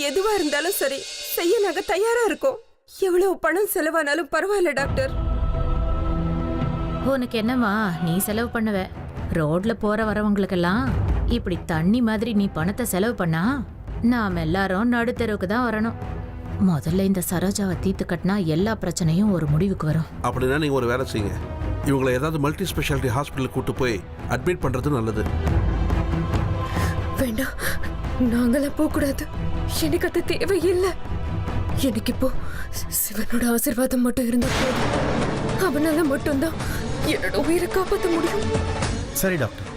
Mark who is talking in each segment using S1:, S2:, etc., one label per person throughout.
S1: எதுவா இருந்தாலும் சரி செய்ய நாங்க தயாரா இருக்கோம். எவ்வளவு பணம் செலவானாலும் பரவாயில்ல டாக்டர்.
S2: உனக்கு என்னம்மா, நீ செலவு பண்ணுவ. ரோட்ல போற வரவங்களுக்கெல்லாம் இப்படி தண்ணி மாதிரி நீ பணத்தை செலவு பண்ணா நாம எல்லாரும் நடுத்தெருவுக்கு தான் வரணும். முதல்ல இந்த சரோஜாவை தீர்த்து கட்டினா எல்லா பிரச்சனையும் ஒரு முடிவுக்கு வரும்.
S3: அப்படின்னா நீங்க ஒரு வேலை செய்யுங்க, இவங்களை ஏதாவது மல்டி ஸ்பெஷாலிட்டி ஹாஸ்பிட்டலுக்கு கூட்டு போய் அட்மிட் பண்றது நல்லது.
S1: வேண்டாம், நாங்களாம் போக கூடாது. எனக்கு அது தேவையில்லை. எனக்கு இப்போ சிவனோட ஆசீர்வாதம் மட்டும் இருந்தா போதும். அவனால மட்டும்தான் என்னோட உயிரை காப்பாற்ற முடியும்.
S4: சரி டாக்டர்,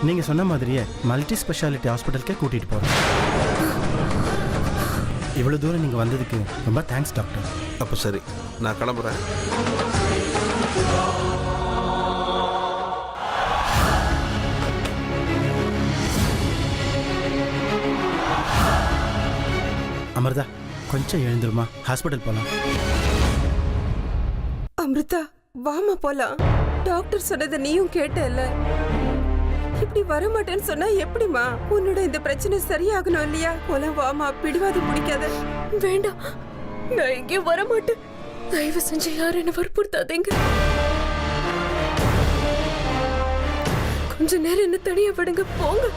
S4: நீங்க சொன்ன மாதிரியே மல்டி ஸ்பெஷாலிட்டி ஹாஸ்பிட்டலுக்கே கூட்டிட்டு போறோம். இவ்வளவு தூரம் நீங்க வந்ததுக்கு ரொம்ப தேங்க்ஸ் டாக்டர்.
S3: அப்ப சரி, நான் கிளம்புறேன்.
S4: அமிர்தா, கொஞ்சம் எழுந்துருமா, ஹாஸ்பிட்டல் போலாம்.
S1: அமிர்தா, வாமா போலாம். டாக்டர் சொன்னதை நீயும் கேட்டல. இப்படி வரமாட்டேன்னு சொன்னா எப்படிமா? உன்னோட இந்த பிரச்சனை சரியாகணும் இல்லையா? போலாம் வாமா, பிடிவாதம் பிடிக்காத. வேண்டாம், நான் எங்கேயும் வரமாட்டேன். தயவு செஞ்சு யாரும் என்ன வற்புறுத்தாதீங்க. கொஞ்ச நேரம் என்ன தனியா விடுங்க, போங்க.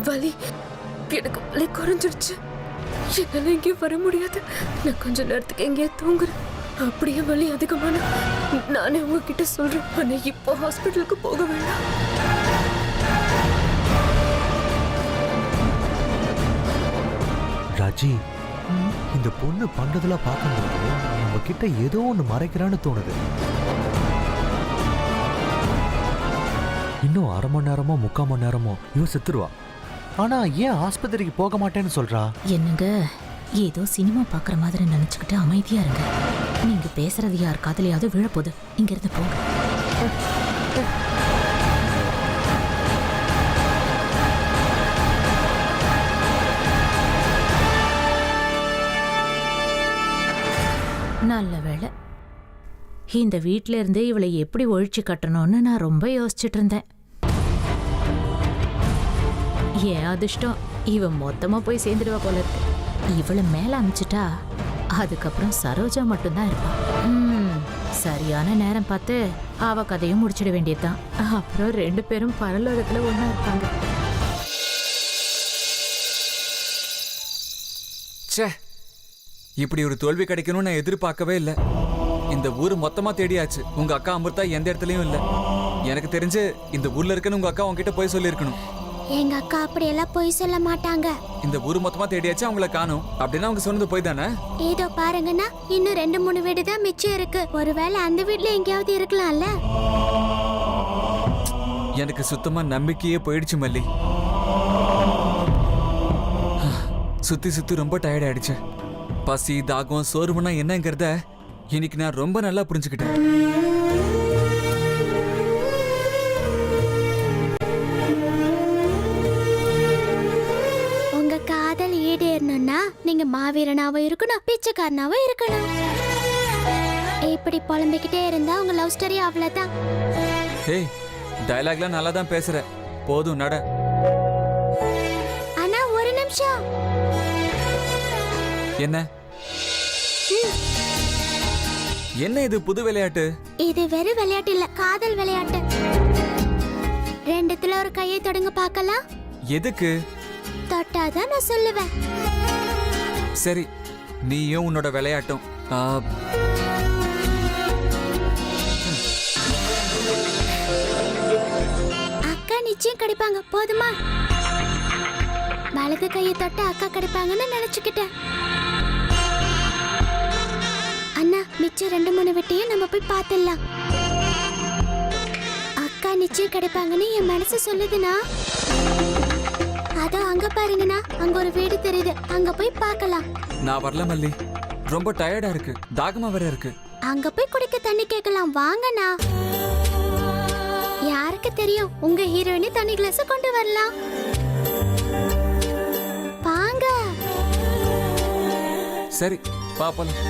S1: வலி, எனக்கு வலி குறைஞ்சிருச்சு. என்னால எங்கேயும் வர முடியாது. நான் கொஞ்ச நேரத்துக்கு எங்கேயா தூங்குறேன். அப்படியே வலி அதிகமான நானே உங்ககிட்ட சொல்றேன். ஆனா இப்போ ஹாஸ்பிட்டலுக்கு போக வேண்டாம்.
S5: ராஜி, இந்த பொண்ணு பண்றதெல்லாம் பார்க்கும்போது நம்ம கிட்ட ஏதோ ஒண்ணு மறைக்கிறான்னு தோணுது. இன்னும் அரை மணி நேரமோ 3/4 மணி நேரமோ இவ செத்துருவா. ஆனா ஏன் ஆஸ்பத்திரிக்கு போக மாட்டேன்னு சொல்றா?
S2: என்னங்க, ஏதோ சினிமா பாக்குற மாதிரி நினைச்சுக்கிட்டு அமைதியா இருங்க. நீங்க பேசுறது யார் காதலையாவது விழப்போகுது. இங்க இருந்து போங்க. நல்ல வேளை, இந்த வீட்ல இருந்து இவளை எப்படி ஒழிச்சு கட்டணும்னு நான் ரொம்ப யோசிச்சுட்டு இருந்தேன். ஏன் அதிர்ஷ்டம், இவன் மொத்தமா போய் சேர்ந்துடுவா போல இருக்கு. இவளை மேல அமிச்சிட்டா அதுக்கப்புறம் சரோஜா மட்டும்தான் இருப்பான். சரியான நேரம் பார்த்து அவ கதையும் முடிச்சிட வேண்டியதுதான். அப்புறம் 2 பேரும் பரலோகத்துல ஒண்ணா இருப்பாங்க.
S6: ச்சே, இப்படி ஒரு தோல்வி கிடைக்கணும்னு நான் எதிர்பார்க்கவே இல்லை. இந்த ஊர் மொத்தமா தேடியாச்சு, உங்க அக்கா அமிர்தா எந்த இடத்துலயும் இல்ல. எனக்கு தெரிஞ்சு இந்த ஊர்ல இருக்குன்னு உங்க அக்கா உங்ககிட்ட போய் சொல்லியிருக்கணும்.
S7: எங்க அக்கா அப்படியெல்லாம் போய் சொல்ல மாட்டாங்க.
S6: இந்த ஊர் மொத்தமா தேடியாச்சு, அவங்கள காணோம் அப்படின்னா அவங்க சொன்னது போய் தானே.
S7: ஏதோ பாருங்கன்னா இன்னும் 2-3 வீடு தான் மிச்சம் இருக்கு. ஒருவேளை அந்த வீட்ல எங்கேயாவது இருக்கலாம்ல.
S6: எனக்கு சுத்தமா நம்பிக்கையே போயிடுச்சு மல்லி. சுத்தி சுத்தி ரொம்ப டயர்ட் ஆயிடுச்சு. பசி, தாகம், சோர்வுனா என்னங்கிறத இன்னைக்கு நான் ரொம்ப நல்லா புரிஞ்சுக்கிட்டேன்.
S7: ஈடேறணும்னா நீங்க மாவீரனாவும் இருக்கணும், பிச்சைக்காரனாவும் இருக்கணும். இப்படி புலம்பிக்கிட்டே இருந்தா உங்க லவ் ஸ்டோரி அவ்வளவுதான்.
S6: ஏய், டயலாக்லாம் நல்லா தான் பேசுற, போதும் நட.
S7: ஆனா ஒரு நிமிஷம்.
S6: என்ன என்ன இது புது விளையாட்டு?
S7: இது வெறும் விளையாட்டு இல்ல, காதல் விளையாட்டு. ரெண்டுத்துல ஒரு கையை தொடங்க பார்க்கலாம்.
S6: எதுக்கு?
S7: தொட்டாதான் நான் சொல்லுவேன்.
S6: சரி, நீயும் உன்னோட விளையாட்டும்.
S7: அக்கா நிச்சயம் கிடைப்பாங்க, போதுமா? வலது கையை தொட்ட அக்கா கிடைப்பாங்கன்னு நினைச்சுக்கிட்டேன். அண்ணா, மிச்சம் 2-3 வீட்டையும் நம்ம போய் பார்த்துடலாம். அக்கா நிச்சயம் கிடைப்பாங்கன்னு என் மனசு சொல்லுதுண்ணா. அதோ அங்க பாருங்கண்ணா, அங்க ஒரு வீடு தெரியுது, அங்க போய் பார்க்கலாம்.
S6: நான் வரல மல்லி, ரொம்ப டயர்டா இருக்கு, தாகமா வேற இருக்கு.
S7: அங்க போய் குடிக்க தண்ணி கேட்கலாம், வாங்கண்ணா. யாருக்கு தெரியும், உங்க ஹீரோயினி தண்ணி கிளாஸ் கொண்டு வரலாம். வாங்க.
S6: சரி, பாப்பலாம்.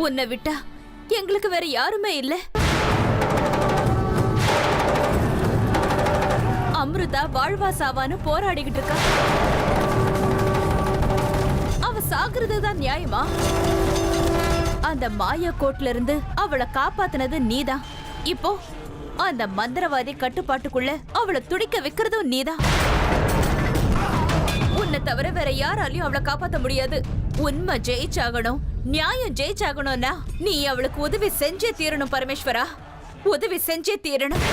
S8: உன்னை விட்டா எங்களுக்கு வேற யாருமே இல்ல. அமிர்தா வாழ்வா சாவான்னு போராடிக்கிட்டு இருக்கா. அவ சாகுறதுதான் நியாயமா? அந்த மாயா கோட்ல இருந்து அவளை காப்பாத்தினது நீதான். இப்போ அந்த மந்திரவாதி கட்டுப்பாட்டுக்குள்ள அவளை துடிக்க வைக்கிறதும் நீதான். உன்னை தவிர வேற யாராலையும் அவளை காப்பாத்த முடியாது. உண்மை ஜெயிச்சாகணும், நியாயம் ஜெயிச்சாகணும்னா நீ அவளுக்கு உதவி செஞ்சே தீரணும் பரமேஸ்வரா. உதவி செஞ்சே தீரணும்.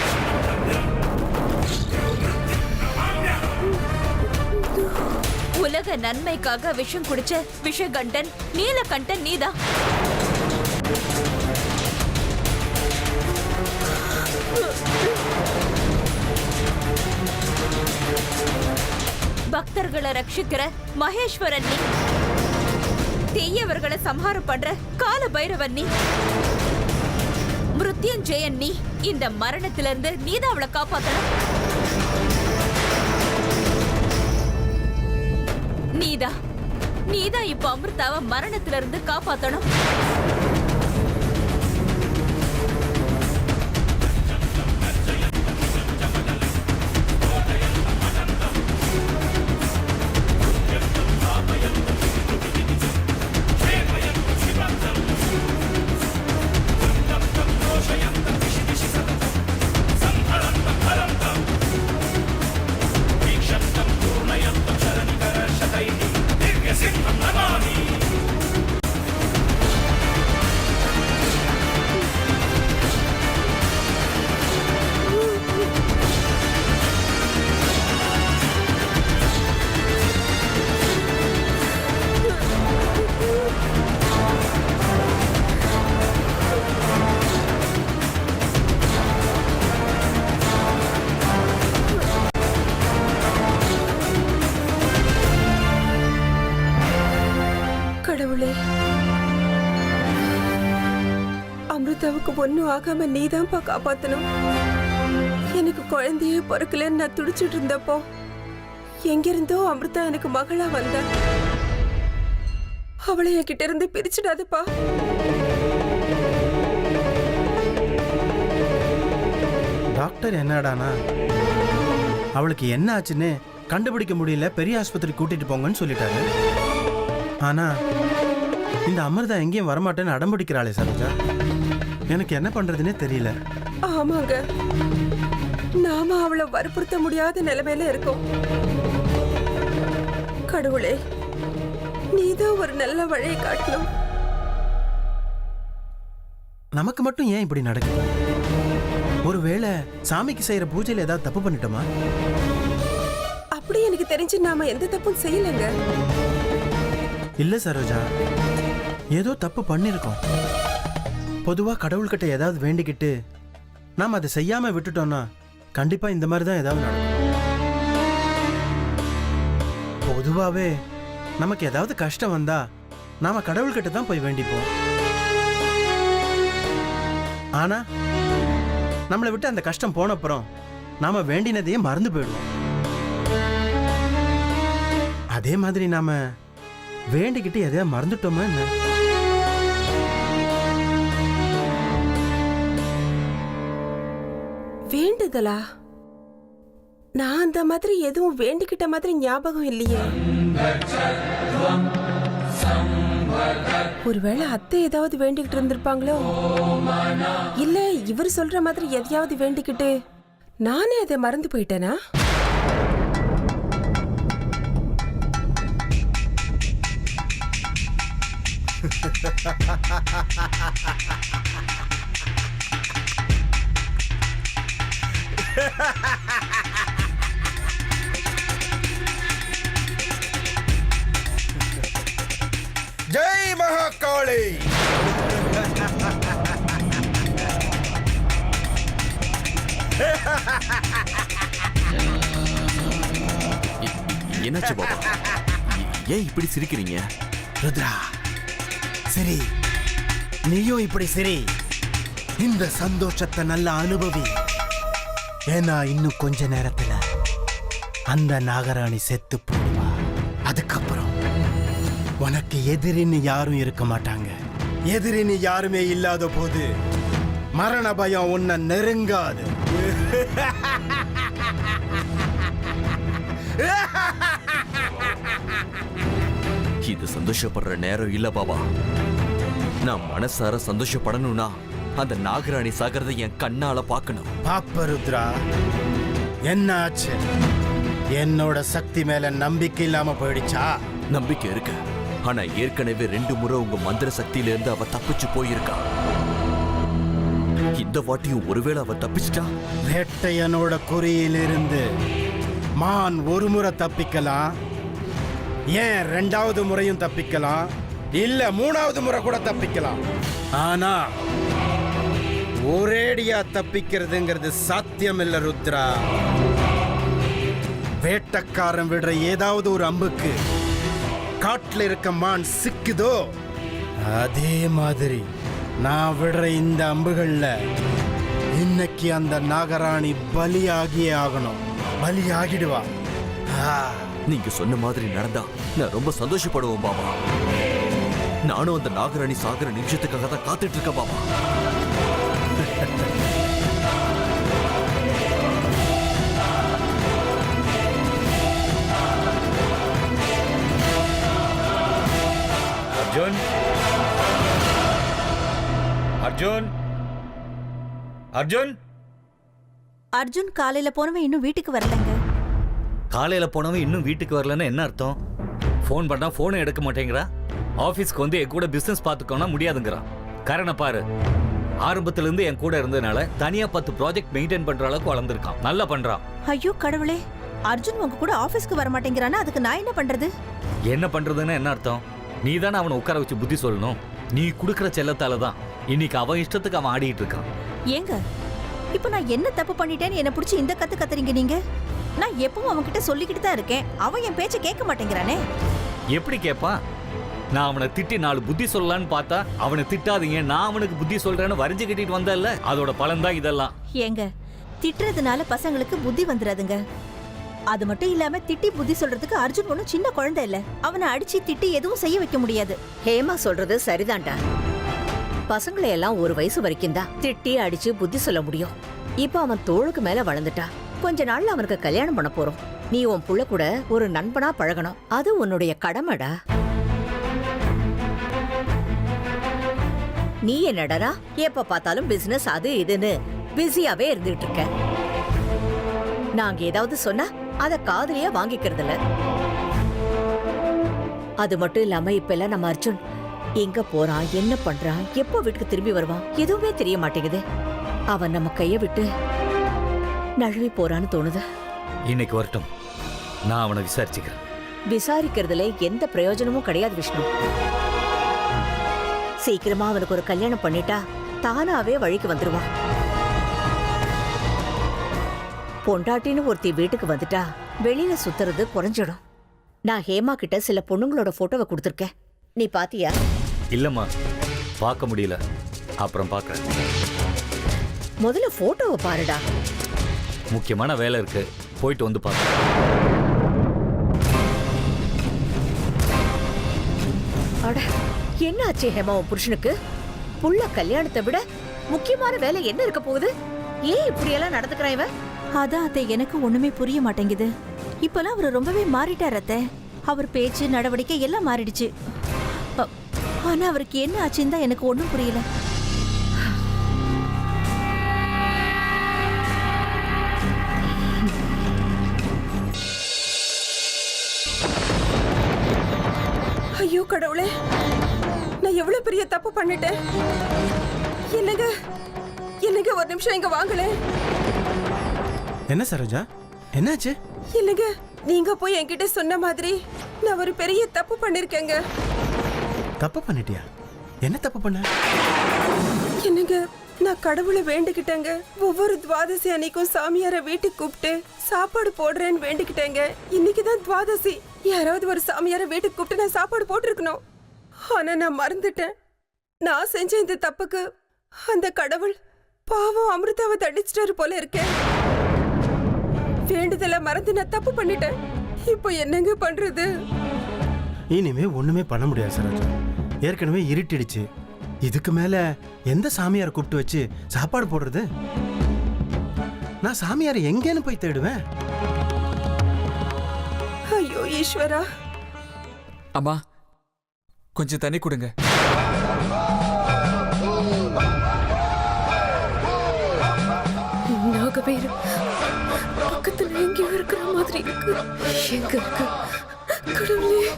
S8: உலக நன்மைக்காக விஷம் குடிச்ச விஷகண்டன் நீலகண்டன் நீதான். பக்தர்களை ரட்சிக்கிற மகேஸ்வரன் நீ. தீயவர்களை சம்ஹாரம் பண்ற கால பைரவன் நீ. மிருத்யுஞ்செயன் நீ. இந்த மரணத்திலிருந்து நீதான் அவளை காப்பாத்தணும். நீதான் இப்ப அமிர்தாவை மரணத்திலிருந்து காப்பாத்தணும்.
S1: கடவுளே, அமிர்தாவுக்கு ஒன்னும் ஆகாம நீதான்ப்பா காப்பாத்தணும். எனக்கு குழந்தையே பிறக்கலன்னு நான் துடிச்சிட்டு இருந்தப்போ எங்கிருந்தோ அமிர்தா எனக்கு மகளா வந்தா. அவளை என்கிட்ட இருந்து பிரிச்சிடாதப்பா.
S4: டாக்டர் என்னடானா அவளுக்கு என்ன ஆச்சுன்னு கண்டுபிடிக்க முடியல, பெரிய ஆஸ்பத்திரி கூட்டிட்டு போங்கன்னு சொல்லிட்டாரு. ஆனா இந்த அமிர்தா எங்கேயும் வரமாட்டேன்னு அடம்பிடிக்கிறாளே சரோஜா. எனக்கு என்ன பண்றதுன்னே தெரியல.
S1: ஆமாங்க, நாம அவளை வற்புறுத்த முடியாத நிலைமையில இருக்கோம். கடவுளே, நீதான் ஒரு நல்ல வழியை காட்டணும்.
S4: நமக்கு மட்டும் ஏன் இப்படி நடக்குது? ஒருவேளை சாமிக்கு செய்யற பூஜையில ஏதாவது தப்பு பண்ணிட்டோமா?
S1: அப்படி எனக்கு தெரிஞ்சு நாம எந்த தப்பும் செய்யலைங்க.
S4: இல்ல சரோஜா, ஏதோ தப்பு பண்ணிருக்கோம். பொதுவா கடவுள்கிட்ட ஏதாவது வேண்டிக்கிட்டு நாம அதை செய்யாம விட்டுட்டோம்னா கண்டிப்பா இந்த மாதிரி தான் ஏதாவது நடக்கும். பொதுவாவே நமக்கு ஏதாவது கஷ்டம் வந்தா நாம கடவுள்கிட்ட தான் போய் வேண்டிப்போம். ஆனா நம்மளை விட்டு அந்த கஷ்டம் போனப்புறம் நாம வேண்டினதையே மறந்து போயிடுவோம். அதே மாதிரி நாம வேண்டிக்கிட்டு எதையா மறந்துட்டோமா என்ன?
S1: வேண்டுதலா? நான் அந்த மாதிரி எதுவும் வேண்டிக்கிட்ட மாதிரி ஞாபகம் இல்லையே. ஒருவேளை அத்தை ஏதாவது வேண்டிக்கிட்டு இருந்திருப்பாங்களோ? இல்ல இவர் சொல்ற மாதிரி எதையாவது வேண்டிக்கிட்டு நானே அதை மறந்து போயிட்டேனா?
S4: ஜெய் மகாகாளி.
S9: என்னாச்சு பாபா? ஏன் இப்படி சிரிக்கிறீங்க?
S4: ருத்ரா, சரி நீயும் இப்படி சரி. இந்த சந்தோஷத்தை நல்லா அனுபவி. ஏன்னா இன்னும் கொஞ்ச நேரத்துல அந்த நாகராணி செத்து போடுவா. அதுக்கப்புறம் உனக்கு எதிரின்னு யாரும் இருக்க மாட்டாங்க. எதிரினி யாருமே இல்லாத போது மரண பயம் உன்னை நெருங்காது.
S9: இது சந்தோஷப்படுற நேரம் இல்ல பாபா. நான் மனசார சந்தோஷப்படணும்னா அந்த நாகராணி சாகிறத என் கண்ணால பார்க்கணும்.
S4: பாப்ப ருத்ரா, என்ன ஆச்சு? என்னோட சக்தி மேல நம்பிக்கை இல்லாம போயிடுச்சா?
S9: நம்பிக்கை இருக்கு. ஆனா ஏற்கனவே 2 முறை உங்க மந்திர சக்தியில இருந்து அவ தப்பிச்சு போயிருக்கா. இந்த வாட்டியும் ஒருவேளை அவ தப்பிச்சிட்டா?
S4: வேட்டையனோட குறியிலிருந்து மான் ஒரு முறை தப்பிக்கலாம், ஏன் 2வது முறையும் தப்பிக்கலாம், இல்ல 3வது முறை கூட தப்பிக்கலாம். ஆனா ஒரேடியா தப்பிக்கிறதுங்கிறது சாத்தியம் இல்ல ருத்ரா. வேட்டக்காரன் விடுற ஏதாவது ஒரு அம்புக்கு காட்டுல இருக்க மான் சிக்குதோ, அதே மாதிரி நான் விடுற இந்த அம்புகள்ல இன்னைக்கு அந்த நாகராணி பலியாகியே ஆகணும். பலியாகிடுவா.
S9: நீங்க சொன்ன மாதிரி நடந்தா நான் ரொம்ப சந்தோஷப்படுவேன் பாபா. நானும் அந்த நாகராணி சாகர நிமிஷத்துக்காக தான் காத்துட்டு இருக்கேன் பாபா.
S10: அர்ஜுன், அர்ஜுன், அர்ஜுன்.
S8: அர்ஜுன் காலையில போனவன் இன்னும் வீட்டுக்கு வரலங்க.
S10: காலையில போனவன் இன்னும் வீட்டுக்கு வரலன்னு என்ன அர்த்தம்? ஃபோன் பண்ணா ஃபோனை எடுக்க மாட்டேங்கிறா. ஆபீஸ்க்கு வந்து என் கூட பிசினஸ் பார்த்துக்கோனா முடியாதுங்கிறான். காரண பாரு, ஆரம்பத்துல இருந்து என் கூட இருந்ததுனால தனியா 10 ப்ராஜெக்ட் மெயின்டைன் பண்ற அளவுக்கு வளர்ந்துருக்கான். நல்லா பண்றான்.
S8: ஐயோ கடவுளே, அர்ஜுன் உங்க கூட ஆபீஸ்க்கு வர மாட்டேங்கிறானா? அதுக்கு நான் என்ன பண்றது?
S10: என்ன பண்றதுன்னு என்ன அர்த்தம்? நீ தானே அவனை உட்கார வச்சு புத்தி சொல்லணும். நீ குடுக்கற செல்லத்தால தான் இன்னைக்கு அவன் இஷ்டத்துக்கு அவன் ஆடிட்டு இருக்கான்.
S8: ஏங்க, இப்ப நான் என்ன தப்பு பண்ணிட்டேன்னு என்ன பிடிச்சி இந்த கத்து கத்துறீங்க நீங்க? நான் எப்பவும் அவன்கிட்ட சொல்லிக்கிட்டு தான் இருக்கேன். அவன் என் பேச்ச கேட்க மாட்டேங்கிறானே.
S10: எப்படி கேட்பான்? நான் அவனை திட்டி 4 புத்தி சொல்லலான்னு பார்த்தா அவனை திட்டாதீங்க, நான் அவனுக்கு புத்தி சொல்றேன்னு வரைஞ்சு கட்டிட்டு வந்தல்ல, அதோட பலன் தான் இதெல்லாம்.
S8: ஏங்க, திட்டுறதுனால பசங்களுக்கு புத்தி வந்துடாதுங்க. அது மட்டும் இல்லாம திட்டி புத்தி சொல்றதுக்கு அர்ஜுன் ஒன்னும் சின்ன குழந்தை இல்ல. அவனை அடிச்சு திட்டி எதுவும் செய்ய வைக்க முடியாது.
S11: ஹேமா சொல்றது சரிதான்டா. பசங்களை எல்லாம் ஒரு வயசு வரைக்கும் தான் திட்டி அடிச்சு புத்தி சொல்ல முடியும். இப்ப அவன் தோளுக்கு மேல வளர்ந்துட்டா. கொஞ்ச நாள்ல அவனுக்கு கல்யாணம் பண்ண போறோம். நீ உன் புள்ள கூட ஒரு நண்பனா பழகணும். அது உன்னுடைய கடமைடா. நீ என்னடா எப்ப பார்த்தாலும் பிசினஸ் அது இதுன்னு பிஸியாவே இருந்துட்டு இருக்க. நாங்க ஏதாவது சொன்னா அத காதுலயே வாங்கிக்கிறது இல்ல. அது மட்டும் இல்லாம இப்ப எல்லாம் நம்ம அர்ஜுன் எங்க போறான், என்ன பண்றான், எப்போ வீட்டுக்கு திரும்பி வருவான் எதுவுமே தெரிய மாட்டேங்குது. அவன் நம்ம கைய விட்டு நழுவி போறான்னு தோணுது.
S10: இன்னைக்கு வரட்டும், நான் அவனை விசாரிச்சுக்கிறேன்.
S11: விசாரிக்கிறதுல எந்த பிரயோஜனமும் கிடையாது விஷ்ணு. சீக்கிரமா அவனுக்கு ஒரு கல்யாணம் பண்ணிட்டா தானாவே வழிக்கு வந்துருவான். பொண்டாட்டின்னு ஒருத்தி வீட்டுக்கு வந்துட்டா வெளியில சுத்துறது குறைஞ்சிடும். நான் ஹேமா கிட்ட சில பொண்ணுங்களோட போட்டோவை கொடுத்துருக்கேன். நீ பாத்தியா?
S10: இல்லம்மா, பார்க்க முடியல. அப்புறம் பார்க்கறேன்.
S11: முதல்ல போட்டோவை பாருடா.
S10: முக்கியமான வேலை இருக்கு, போயிட்டு வந்து பார்க்கறேன்.
S11: அட, என்ன ஆச்சு ஹேமா உன் புருஷனுக்கு? புள்ள கல்யாணத்தை விட முக்கியமான வேலை என்ன இருக்க போகுது? ஏன் இப்படி எல்லாம் நடந்துக்கிறான் இவன்?
S8: அதான் அத்தை, எனக்கு ஒண்ணுமே புரிய மாட்டேங்குது. இப்பெல்லாம் அவர் ரொம்பவே மாறிட்டார் அத்தை. அவர் பேச்சு நடவடிக்கை எல்லாம் மாறிடுச்சு. ஆனா அவருக்கு என்ன ஆச்சுன்னு தான் எனக்கு ஒண்ணும் புரியல.
S1: ஐயோ கடவுளே, நான் எவ்வளவு பெரிய தப்பு பண்ணிட்டேன். என்னங்க என்னங்க, ஒரு நிமிஷம் இங்க வாங்களேன்.
S4: என்ன சரோஜா, என்னாச்சு?
S1: இல்லங்க, நீங்க போய் என்கிட்ட சொன்ன மாதிரி நான் ஒரு பெரிய தப்பு பண்ணிருக்கேங்க.
S4: தப்பு பண்ணிட்டியா? என்ன தப்பு பண்ண?
S1: என்னங்க, நான் கடவுளை வேண்டிக்கிட்டேங்க. ஒவ்வொரு துவாதசி அன்னைக்கும் சாமியாரை வீட்டுக்கு கூப்பிட்டு சாப்பாடு போடுறேன்னு வேண்டிக்கிட்டேங்க. இன்னைக்குதான் துவாதசி. யாராவது ஒரு சாமியாரை வீட்டுக்கு கூப்பிட்டு நான் சாப்பாடு போட்டிருக்கணும். ஆனா நான் மறந்துட்டேன். நான் செஞ்ச இந்த தப்புக்கு அந்த கடவுள் பாவம் அமிர்தாவை தண்டிச்சிட்டாரு போல இருக்கேன். வேண்டுதல மறந்து நான் தப்பு பண்ணிட்டேன். இப்போ என்னங்க பண்றது?
S4: இனிமே ஒண்ணுமே பண்ண முடியாது சரோஜா. ஏற்கனவே இருட்டிடுச்சு. இதுக்கு மேல எந்த சாமியாரை கூப்பிட்டு வச்சு சாப்பாடு போடுறது? நான் சாமியாரை எங்கேன்னு போய் தேடுவேன்?
S1: ஐயோ ஈஸ்வரா.
S6: அம்மா கொஞ்சம் தண்ணி கொடுங்க.
S1: நாகவேறு பக்கத்துல எங்கேயோ இருக்கிற மாதிரி இருக்கு. எங்க இருக்கு? கடவுளே,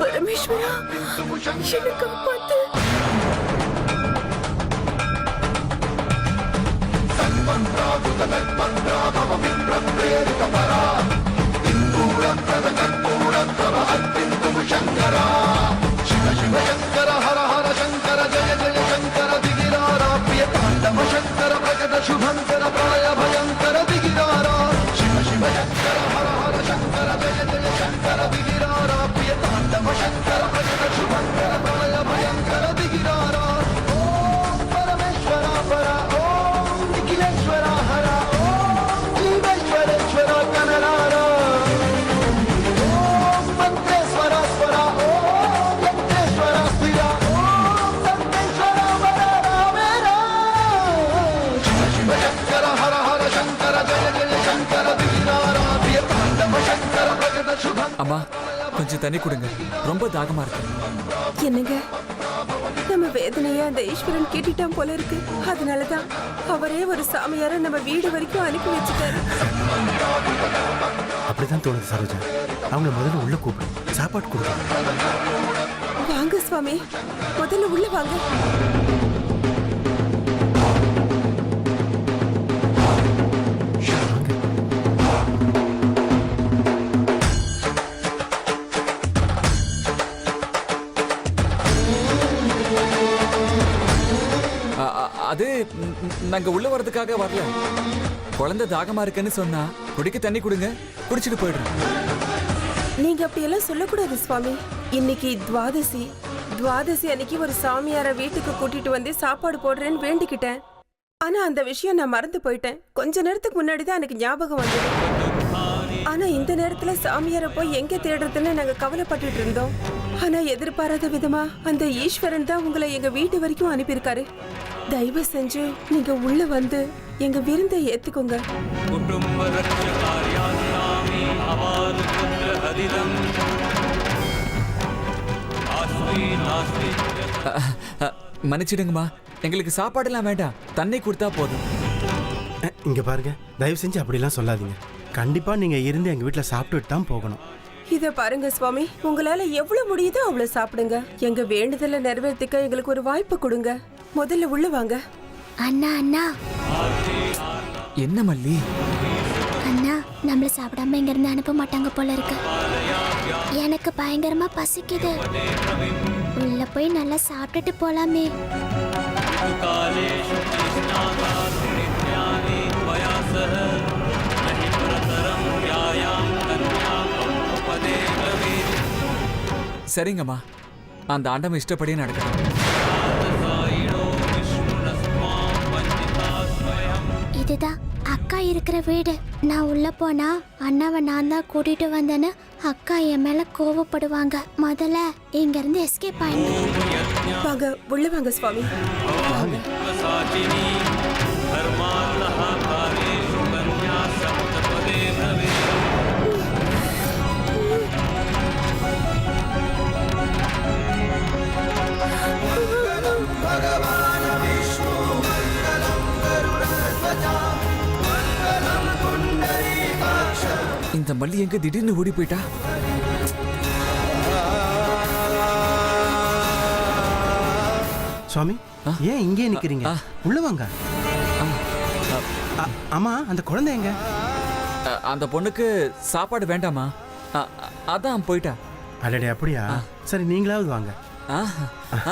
S1: பரமேஸ்வரா, என்னை காப்பாத்து.
S6: அம்மா கொஞ்சம் தண்ணி கொடுங்க, ரொம்ப தாகமா இருக்கு.
S1: என்னங்க, நம்ம வேதனையா அந்த ஈஸ்வரன் கேட்டுட்டான் போல இருக்கு. அதனாலதான் அவரே ஒரு சாமியார நம்ம வீடு வரைக்கும் அனுப்பி வச்சுட்டாரு.
S4: அப்படிதான் தோணுது சரோஜா. அவங்கள முதல்ல உள்ள கூப்பிடு, சாப்பாடு கொடுக்க.
S1: வாங்க சுவாமி, முதல்ல உள்ள வாங்க.
S6: அது நாங்க உள்ள வரதுக்காக வரல. குழந்தை தாகமா இருக்குன்னு சொன்னா குடிக்க தண்ணி கொடுங்க, குடிச்சிட்டு போயிடுறோம்.
S1: நீங்க அப்படியெல்லாம் சொல்லக்கூடாது சுவாமி. இன்னைக்கு துவாதசி அன்னைக்கு ஒரு சாமியார வீட்டுக்கு கூட்டிட்டு வந்து சாப்பாடு போடுறேன்னு வேண்டிக்கிட்டேன். ஆனா அந்த விஷயம் நான் மறந்து போயிட்டேன். கொஞ்ச நேரத்துக்கு முன்னாடி தான் எனக்கு ஞாபகம் வந்தது. ஆனா இந்த நேரத்துல சாமியார போய் எங்க தேடுறதுன்னு நாங்க கவலைப்பட்டுட்டு இருந்தோம். ஆனா எதிர்பாராத விதமா அந்த ஈஸ்வரன் தான் உங்களை எங்க வீட்டு வரைக்கும் அனுப்பியிருக்காரு. தயவு செஞ்சு நீங்க உள்ள வந்து எங்க விருந்தை ஏத்துக்கோங்க.
S6: மன்னிச்சிடுங்கம்மா, எங்களுக்கு சாப்பாடுலாம் வேண்டாம், தண்ணி கொடுத்தா போதும்.
S4: இங்க பாருங்க, தயவு செஞ்சு அப்படிலாம் சொல்லாதீங்க. கண்டிப்பா நீங்க இருந்து எங்க வீட்டுல சாப்பிட்டுட்டு தான் போகணும்.
S1: இத பாருங்க சுவாமி, உங்களால எவ்வளவு முடியுதோ அவ்வளவு சாப்பிடுங்க. எங்க வேண்டுதலை நிறைவேற்றிக்க எங்களுக்கு ஒரு வாய்ப்பு கொடுங்க. முதல்ல உள்ள வாங்க.
S7: அண்ணா அண்ணா
S6: என்ன மல்லி?
S7: அண்ணா, நம்மள சாப்பிடாம இங்க இருந்து அனுப்ப மாட்டாங்க போல இருக்கு. எனக்கு பயங்கரமா பசிக்குது. உள்ள போய் நல்லா சாப்பிட்டுட்டு போலாமே.
S6: சரிங்கம்மா, அந்த ஆண்டவன் இஷ்டப்படியே நடக்கட்டும்.
S7: இதுதான் அக்கா இருக்கிற வீடு. நான் உள்ள போனா அண்ணாவை நான் தான் கூட்டிட்டு வந்தேன்னு அக்கா என் மேல கோவப்படுவாங்க. முதல்ல இங்க இருந்து எஸ்கேப் ஆயிடும்.
S1: வாங்க, உள்ள வாங்க சுவாமி.
S6: இந்த மல்லி எங்க திடீர்னு ஓடி போயிட்டா?
S4: சுவாமி, ஏன் இங்கே நிக்கிறீங்க? உள்ள வாங்க. ஆமா, அந்த குழந்தை எங்க?
S6: அந்த பொண்ணுக்கு சாப்பாடு வேண்டாமா, அதான் போயிட்டா.
S4: அடடே, அப்படியா? சரி, நீங்களாவது வாங்க.
S6: ஆ,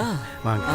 S6: ஆ.
S4: வாங்க.